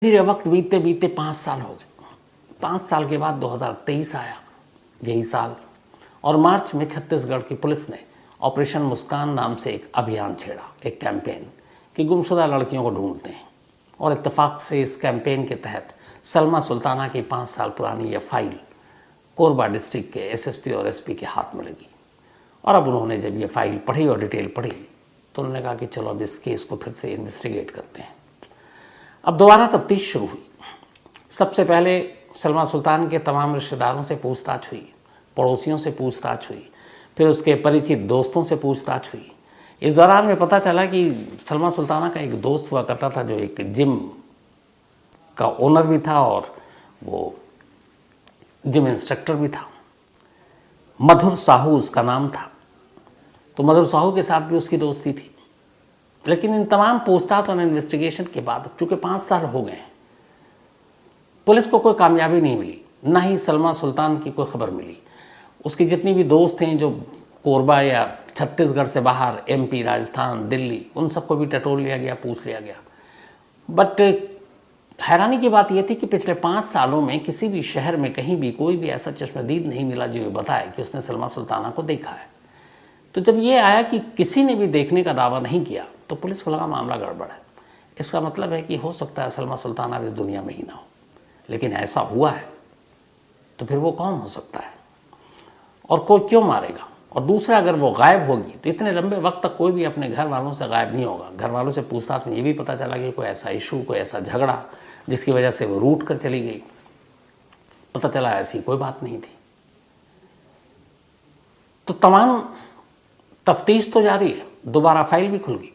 धीरे वक्त बीतते बीतते 5 साल हो गए। 5 साल के बाद 2023 आया, यही साल, और मार्च में छत्तीसगढ़ की पुलिस ने ऑपरेशन मुस्कान नाम से एक अभियान छेड़ा, एक कैंपेन कि गुमशुदा लड़कियों को ढूंढते हैं। और इत्तेफाक से इस कैंपेन के तहत सलमा सुल्ताना की 5 साल पुरानी यह फाइल कोरबा डिस्ट्रिक्ट के एसएसपी और एसपी के हाथ में लगी। और अब उन्होंने जब ये फाइल पढ़ी और डिटेल पढ़ी तो उन्होंने कहा कि चलो अब इस केस को फिर से इन्वेस्टिगेट करते हैं। अब दोबारा तफ्तीश शुरू हुई। सबसे पहले सलमा सुल्तान के तमाम रिश्तेदारों से पूछताछ हुई, पड़ोसियों से पूछताछ हुई, फिर उसके परिचित दोस्तों से पूछताछ हुई। इस दौरान में पता चला कि सलमा सुल्ताना का एक दोस्त हुआ करता था जो एक जिम का ओनर भी था और वो जिम इंस्ट्रक्टर भी था। मधुर साहू उसका नाम था। तो मधुर साहू के साथ भी उसकी दोस्ती थी। लेकिन इन तमाम पूछताछ और इन्वेस्टिगेशन के बाद चूंकि 5 साल हो गए, पुलिस को कोई कामयाबी नहीं मिली, ना ही सलमा सुल्तान की कोई खबर मिली। उसके जितनी भी दोस्त हैं जो कोरबा या छत्तीसगढ़ से बाहर, एमपी, राजस्थान, दिल्ली, उन सबको भी टटोल लिया गया, पूछ लिया गया। बट हैरानी की बात यह थी कि पिछले 5 सालों में किसी भी शहर में कहीं भी कोई भी ऐसा चश्मदीद नहीं मिला जो ये बताए कि उसने सलमा सुल्ताना को देखा है। तो जब ये आया कि किसी ने भी देखने का दावा नहीं किया तो पुलिस को लगा मामला गड़बड़ है। इसका मतलब है कि हो सकता है सलमा सुल्ताना इस दुनिया में ही ना हो। लेकिन ऐसा हुआ है तो फिर वो कौन हो सकता है और कोई क्यों मारेगा? और दूसरा, अगर वो गायब होगी तो इतने लंबे वक्त तक कोई भी अपने घर वालों से गायब नहीं होगा। घर वालों से पूछताछ में ये भी पता चला कि कोई ऐसा इशू, कोई ऐसा झगड़ा जिसकी वजह से वो रूठ कर चली गई, पता चला ऐसी कोई बात नहीं थी। तो तमाम तफ्तीश तो जारी है, दोबारा फाइल भी खुल गई,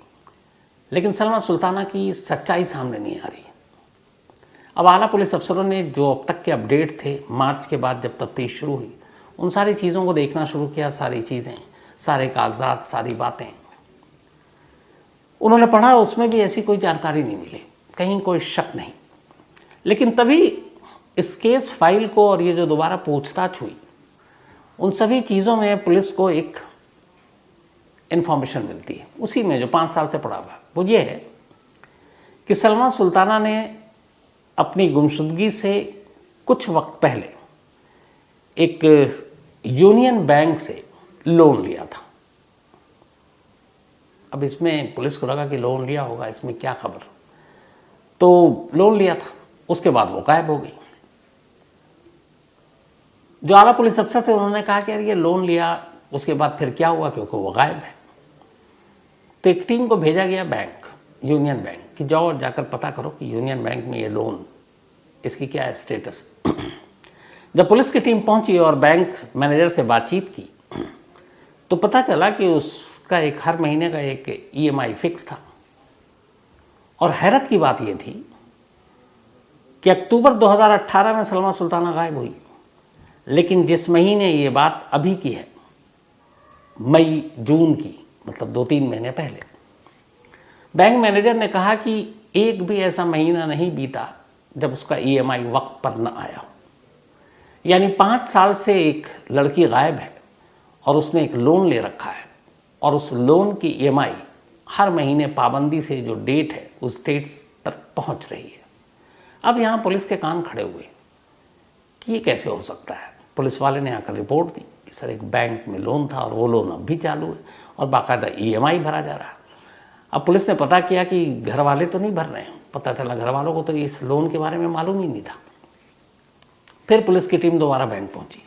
लेकिन सलमा सुल्ताना की सच्चाई सामने नहीं आ रही है। अब आला पुलिस अफसरों ने जो अब तक के अपडेट थे, मार्च के बाद जब तफ्तीश शुरू हुई, उन सारी चीज़ों को देखना शुरू किया। सारी चीज़ें, सारे कागजात, सारी बातें उन्होंने पढ़ा। उसमें भी ऐसी कोई जानकारी नहीं मिली, कहीं कोई शक नहीं। लेकिन तभी इस केस फाइल को और ये जो दोबारा पूछताछ हुई, उन सभी चीज़ों में पुलिस को एक इन्फॉर्मेशन मिलती है। उसी में जो 5 साल से पड़ा हुआ, वो ये है कि सलमा सुल्ताना ने अपनी गुमशुदगी से कुछ वक्त पहले एक यूनियन बैंक से लोन लिया था। अब इसमें पुलिस को लगा कि लोन लिया होगा, इसमें क्या खबर, तो लोन लिया था। उसके बाद वो गायब हो गई। जो आला पुलिस अफसर थे उन्होंने कहा कि यार ये लोन लिया, उसके बाद फिर क्या हुआ, क्योंकि वो गायब है। तो एक टीम को भेजा गया बैंक, यूनियन बैंक, कि जाओ और जाकर पता करो कि यूनियन बैंक में ये लोन, इसकी क्या है स्टेटस। जब पुलिस की टीम पहुंची और बैंक मैनेजर से बातचीत की तो पता चला कि उसका एक हर महीने का एक ईएमआई फिक्स था। और हैरत की बात यह थी कि अक्टूबर 2018 में सलमा सुल्ताना गायब हुई, लेकिन जिस महीने ये बात अभी की है, मई जून की, मतलब 2-3 महीने पहले, बैंक मैनेजर ने कहा कि एक भी ऐसा महीना नहीं बीता जब उसका ईएमआई वक्त पर न आया हो। यानी 5 साल से एक लड़की गायब है और उसने एक लोन ले रखा है और उस लोन की ईएमआई हर महीने पाबंदी से जो डेट है उस डेट पर पहुंच रही है। अब यहाँ पुलिस के कान खड़े हुए कि ये कैसे हो सकता है। पुलिस वाले ने आकर रिपोर्ट दी कि सर एक बैंक में लोन था और वो लोन अब भी चालू है और बाकायदा ईएमआई भरा जा रहा है। अब पुलिस ने पता किया कि घर वाले तो नहीं भर रहे हैं। पता चला घर वालों को तो इस लोन के बारे में मालूम ही नहीं था। फिर पुलिस की टीम दोबारा बैंक पहुंची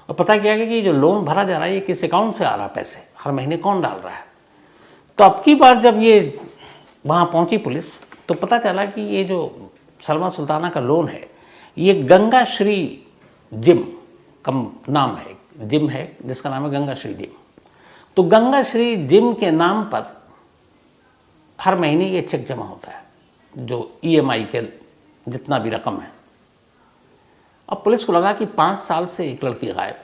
और पता किया कि जो लोन भरा जा रहा है ये किस अकाउंट से आ रहा है, पैसे हर महीने कौन डाल रहा है। तो अब की बार जब ये वहाँ पहुंची पुलिस तो पता चला कि ये जो सलमा सुल्ताना का लोन है ये गंगा श्री जिम का नाम है, जिम है जिसका नाम है गंगा श्री जिम। तो गंगा श्री जिम के नाम पर हर महीने ये चेक जमा होता है जो ईएमआई के जितना भी रकम है। अब पुलिस को लगा कि 5 साल से एक लड़की गायब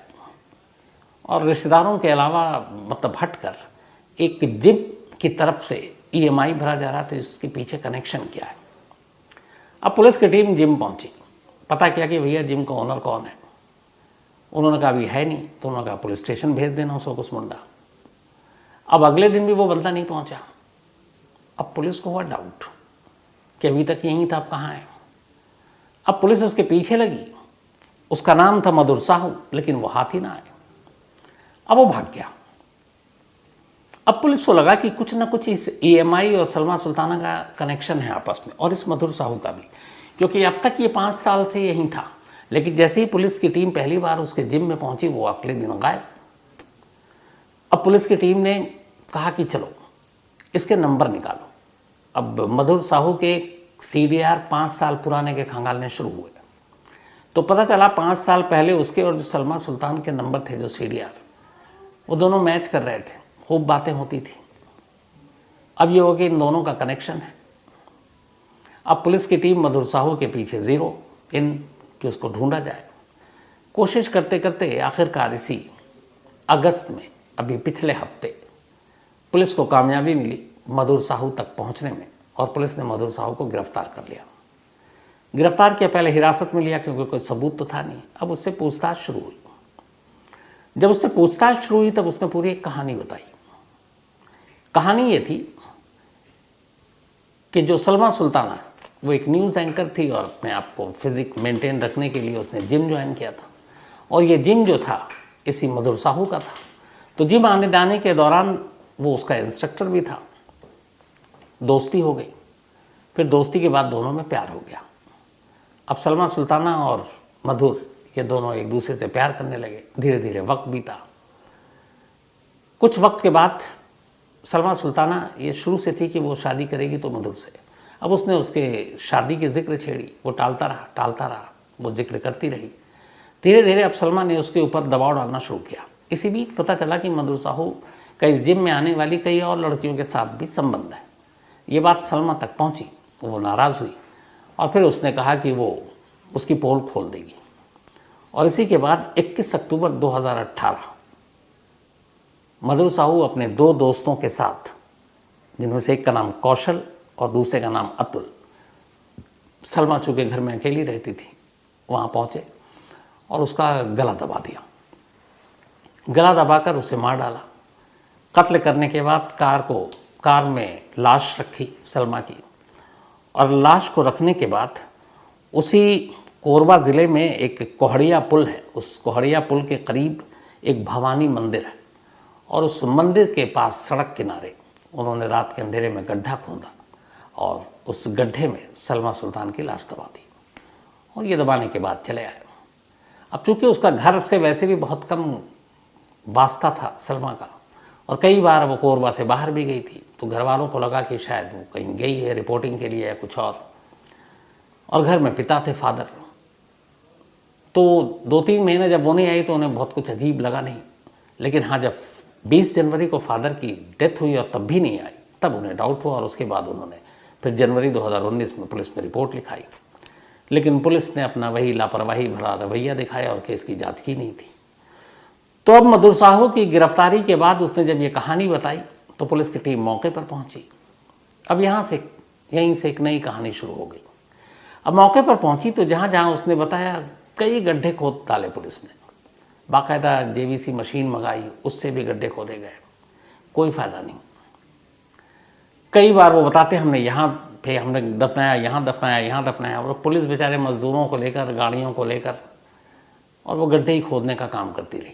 और रिश्तेदारों के अलावा मतलब हटकर एक जिम की तरफ से ईएमआई भरा जा रहा, तो इसके पीछे कनेक्शन क्या है। अब पुलिस की टीम जिम पहुंची, पता किया कि भैया जिम का ओनर कौन है। उन्होंने कहा अभी है नहीं, तो उन्होंने कहा पुलिस स्टेशन भेज देना उसको, कुछ मुंडा। अब अगले दिन भी वो बंदा नहीं पहुंचा। अब पुलिस को हुआ डाउट कि अभी तक यहीं था, अब कहाँ है। अब पुलिस उसके पीछे लगी, उसका नाम था मधुर साहू, लेकिन वो हाथ ही ना आए। अब वो भाग गया। अब पुलिस को लगा कि कुछ ना कुछ इस EMI और सलमा सुल्ताना का कनेक्शन है आपस में, और इस मधुर साहू का भी, क्योंकि अब तक ये 5 साल से यहीं था। लेकिन जैसे ही पुलिस की टीम पहली बार उसके जिम में पहुंची, वो अगले दिन गायब। अब पुलिस की टीम ने कहा कि चलो इसके नंबर निकालो। अब मधुर साहू के CDR 5 साल पुराने के खंगालने शुरू हुए, तो पता चला 5 साल पहले उसके और जो सलमा सुल्तान के नंबर थे, जो CDR, वो दोनों मैच कर रहे थे, खूब बातें होती थी। अब ये हो कि इन दोनों का कनेक्शन है। अब पुलिस की टीम मधुर साहू के पीछे ज़ीरो इन कि उसको ढूंढा जाए। कोशिश करते करते आखिरकार इसी अगस्त में, अभी पिछले हफ्ते, पुलिस को कामयाबी मिली मधुर साहू तक पहुंचने में, और पुलिस ने मधुर साहू को गिरफ्तार कर लिया। गिरफ्तार किया, पहले हिरासत में लिया क्योंकि कोई सबूत तो था नहीं। अब उससे पूछताछ शुरू हुई। जब उससे पूछताछ शुरू हुई तब उसने पूरी एक कहानी बताई। कहानी ये थी कि जो सलमा सुल्ताना, वो एक न्यूज़ एंकर थी और अपने आप को फिजिक मेंटेन रखने के लिए उसने जिम ज्वाइन किया था, और ये जिम जो था इसी मधुर साहू का था। तो जिम आने जाने के दौरान वो उसका इंस्ट्रक्टर भी था। दोस्ती हो गई, फिर दोस्ती के बाद दोनों में प्यार हो गया। अब सलमा सुल्ताना और मधुर ये दोनों एक दूसरे से प्यार करने लगे। धीरे धीरे वक्त बीता। कुछ वक्त के बाद सलमा सुल्ताना ये शुरू से थी कि वो शादी करेगी तो मधुर से। अब उसने उसके शादी की जिक्र छेड़ी, वो टालता रहा, वो जिक्र करती रही। धीरे धीरे अब सलमा ने उसके ऊपर दबाव डालना शुरू किया। इसी बीच पता चला कि मधुर साहू का इस जिम में आने वाली कई और लड़कियों के साथ भी संबंध है। ये बात सलमा तक पहुंची, वो नाराज़ हुई और फिर उसने कहा कि वो उसकी पोल खोल देगी। और इसी के बाद 21 अक्टूबर 2018 मधुर साहू अपने 2 दोस्तों के साथ, जिनमें से एक का नाम कौशल और दूसरे का नाम अतुल, सलमा चूँकि घर में अकेली रहती थी, वहाँ पहुँचे और उसका गला दबा दिया। गला दबाकर उसे मार डाला। कत्ल करने के बाद कार में लाश रखी सलमा की, और लाश को रखने के बाद उसी कोरबा ज़िले में एक कोहड़िया पुल है, उस कोहड़िया पुल के करीब एक भवानी मंदिर है, और उस मंदिर के पास सड़क किनारे उन्होंने रात के अंधेरे में गड्ढा खोदा और उस गड्ढे में सलमा सुल्तान की लाश दबा दी, और ये दबाने के बाद चले आए। अब चूँकि उसका घर से वैसे भी बहुत कम वास्ता था सलमा का, और कई बार वो कोरबा से बाहर भी गई थी, तो घर वालों को लगा कि शायद वो कहीं गई है रिपोर्टिंग के लिए या कुछ और घर में पिता थे, फादर। तो 2-3 महीने जब वो नहीं आई तो उन्हें बहुत कुछ अजीब लगा नहीं, लेकिन हाँ, जब 20 जनवरी को फादर की डेथ हुई और तब भी नहीं आई, तब उन्हें डाउट हुआ, और उसके बाद उन्होंने फिर जनवरी 2019 में पुलिस में रिपोर्ट लिखाई। लेकिन पुलिस ने अपना वही लापरवाही भरा रवैया दिखाया और केस की जाँच की नहीं थी। तो अब मधुर साहू की गिरफ्तारी के बाद उसने जब ये कहानी बताई तो पुलिस की टीम मौके पर पहुंची। अब यहीं से एक नई कहानी शुरू हो गई। अब मौके पर पहुंची तो जहाँ जहाँ उसने बताया कई गड्ढे खोद डाले पुलिस ने, बाकायदा JVC मशीन मंगाई, उससे भी गड्ढे खोदे गए, कोई फ़ायदा नहीं। कई बार वो बताते हमने यहाँ थे, हमने दफनाया, यहाँ दफनाया, और पुलिस बेचारे मजदूरों को लेकर, गाड़ियों को लेकर, और वो गड्ढे ही खोदने का काम करती रही।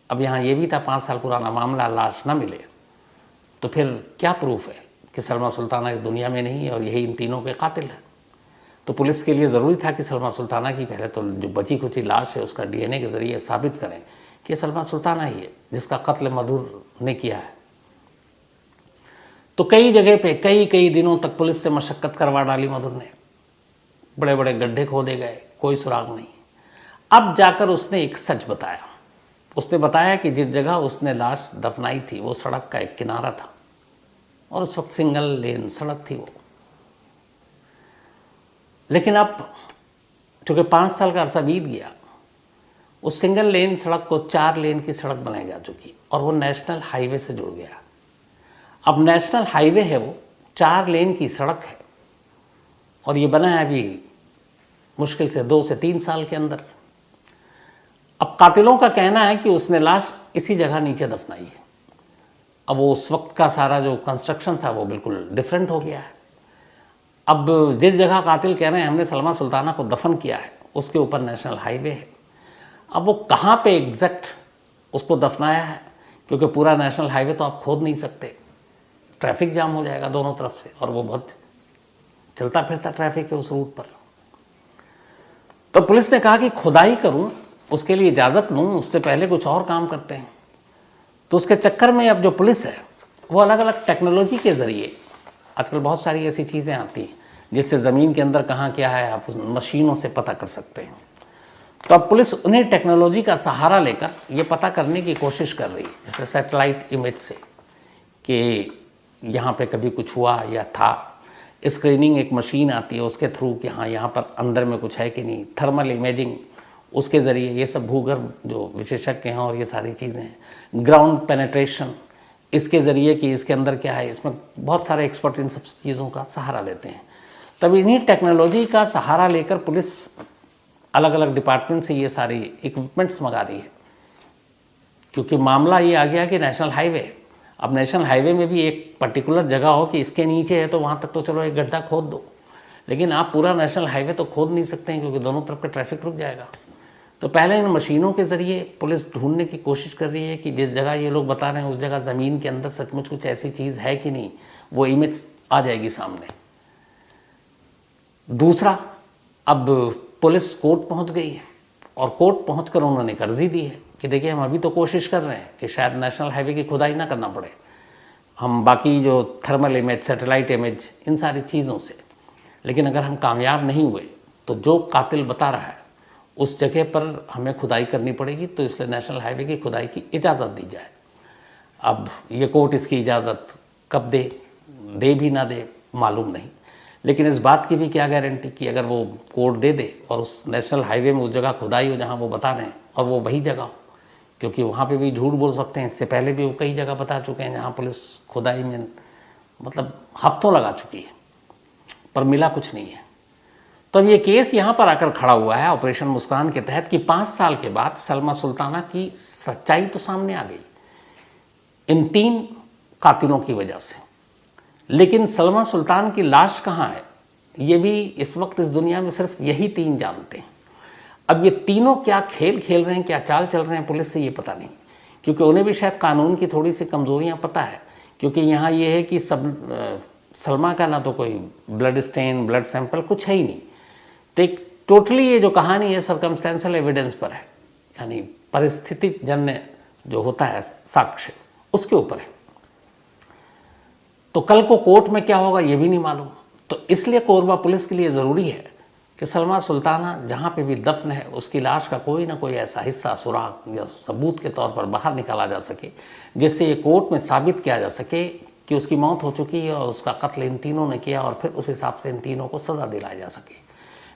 अब यहाँ ये भी था 5 साल पुराना मामला, लाश ना मिले तो फिर क्या प्रूफ है कि सलमा सुल्ताना इस दुनिया में नहीं है और यही इन तीनों के कातिल है। तो पुलिस के लिए ज़रूरी था कि सलमा सुल्ताना की पहले तो जो बची खुची लाश है उसका DNA के ज़रिए साबित करें कि सलमा सुल्ताना ही है जिसका कत्ल मधुर ने किया है। तो कई जगह पे कई दिनों तक पुलिस से मशक्क़त करवा डाली मधुर ने, बड़े बड़े गड्ढे खोदे गए, कोई सुराग नहीं। अब जाकर उसने एक सच बताया। उसने बताया कि जिस जगह उसने लाश दफनाई थी वो सड़क का एक किनारा था, और उस वक्त सिंगल लेन सड़क थी वो। लेकिन अब चूँकि 5 साल का अरसा बीत गया, उस सिंगल लेन सड़क को 4 लेन की सड़क बनाई जा चुकी, और वो नेशनल हाईवे से जुड़ गया। अब नेशनल हाईवे है, वो 4 लेन की सड़क है, और ये बना है अभी मुश्किल से 2 से 3 साल के अंदर। अब कातिलों का कहना है कि उसने लाश इसी जगह नीचे दफनाई है। अब वो उस वक्त का सारा जो कंस्ट्रक्शन था वो बिल्कुल डिफरेंट हो गया है। अब जिस जगह कातिल कह रहे हैं हमने सलमा सुल्ताना को दफन किया है, उसके ऊपर नेशनल हाईवे है। अब वो कहाँ पे एग्जैक्ट उसको दफनाया है, क्योंकि पूरा नेशनल हाईवे तो आप खोद नहीं सकते, ट्रैफिक जाम हो जाएगा दोनों तरफ से, और वो बहुत चलता फिरता ट्रैफिक है उस रूट पर। तो पुलिस ने कहा कि खुदाई करूं, उसके लिए इजाज़त लूं, उससे पहले कुछ और काम करते हैं। तो उसके चक्कर में अब जो पुलिस है वो अलग अलग टेक्नोलॉजी के ज़रिए, आजकल बहुत सारी ऐसी चीज़ें आती हैं जिससे ज़मीन के अंदर कहाँ क्या है आप मशीनों से पता कर सकते हैं। तो अब पुलिस उन्हीं टेक्नोलॉजी का सहारा लेकर ये पता करने की कोशिश कर रही है, जैसे सैटेलाइट इमेज से कि यहाँ पे कभी कुछ हुआ या था। स्क्रीनिंग एक मशीन आती है उसके थ्रू कि हाँ यहाँ पर अंदर में कुछ है कि नहीं। थर्मल इमेजिंग उसके ज़रिए, ये सब भूगर्भ जो विशेषज्ञ हैं और ये सारी चीज़ें हैं। ग्राउंड पेनेट्रेशन इसके ज़रिए कि इसके अंदर क्या है, इसमें बहुत सारे एक्सपर्ट इन सब चीज़ों का सहारा लेते हैं। तब इन्हीं टेक्नोलॉजी का सहारा लेकर पुलिस अलग अलग डिपार्टमेंट से ये सारी इक्विपमेंट्स मंगा रही है, क्योंकि मामला ये आ गया कि नेशनल हाईवे, अब नेशनल हाईवे में भी एक पर्टिकुलर जगह हो कि इसके नीचे है तो वहाँ तक तो चलो एक गड्ढा खोद दो, लेकिन आप पूरा नेशनल हाईवे तो खोद नहीं सकते हैं क्योंकि दोनों तरफ का ट्रैफिक रुक जाएगा। तो पहले इन मशीनों के ज़रिए पुलिस ढूंढने की कोशिश कर रही है कि जिस जगह ये लोग बता रहे हैं उस जगह ज़मीन के अंदर सचमुच कुछ ऐसी चीज़ है कि नहीं, वो इमेज आ जाएगी सामने। दूसरा, अब पुलिस कोर्ट पहुंच गई है और कोर्ट पहुंचकर उन्होंने एक अर्जी दी है कि देखिए हम अभी तो कोशिश कर रहे हैं कि शायद नेशनल हाईवे की खुदाई ना करना पड़े, हम बाकी जो थर्मल इमेज, सैटेलाइट इमेज, इन सारी चीज़ों से, लेकिन अगर हम कामयाब नहीं हुए तो जो कातिल बता रहा है उस जगह पर हमें खुदाई करनी पड़ेगी, तो इसलिए नेशनल हाईवे की खुदाई की इजाज़त दी जाए। अब ये कोर्ट इसकी इजाज़त कब दे भी ना दे मालूम नहीं, लेकिन इस बात की भी क्या गारंटी कि अगर वो कोर्ट दे दे और उस नेशनल हाईवे में उस जगह खुदाई हो जहाँ वो बता रहे हैं और वो वही जगह हो, क्योंकि वहाँ पे भी झूठ बोल सकते हैं। इससे पहले भी वो कई जगह बता चुके हैं जहाँ पुलिस खुदाई में मतलब हफ्तों लगा चुकी है पर मिला कुछ नहीं है। तो अब ये केस यहाँ पर आकर खड़ा हुआ है ऑपरेशन मुस्कान के तहत कि 5 साल के बाद सलमा सुल्ताना की सच्चाई तो सामने आ गई इन 3 कातिलों की वजह से, लेकिन सलमा सुल्तान की लाश कहाँ है ये भी इस वक्त इस दुनिया में सिर्फ यही 3 जानते हैं। अब ये तीनों क्या खेल खेल रहे हैं, क्या चाल चल रहे हैं पुलिस से ये पता नहीं, क्योंकि उन्हें भी शायद कानून की थोड़ी सी कमज़ोरियाँ पता है। क्योंकि यहाँ ये है कि सलमा का ना तो कोई ब्लड स्टेन, ब्लड सैंपल कुछ है ही नहीं, तो एक टोटली ये जो कहानी है सर्कमस्टेंशियल एविडेंस पर है, यानी परिस्थिति जन्य जो होता है साक्ष्य उसके ऊपर है। तो कल को कोर्ट में क्या होगा ये भी नहीं मालूम। तो इसलिए कोरबा पुलिस के लिए ज़रूरी है कि सलमा सुल्ताना जहाँ पे भी दफन है उसकी लाश का कोई ना कोई ऐसा हिस्सा सुराग या सबूत के तौर पर बाहर निकाला जा सके, जिससे ये कोर्ट में साबित किया जा सके कि उसकी मौत हो चुकी है और उसका कत्ल इन तीनों ने किया, और फिर उस हिसाब से इन तीनों को सज़ा दिलाया जा सके।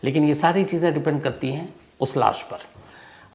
लेकिन ये सारी चीज़ें डिपेंड करती हैं उस लाश पर।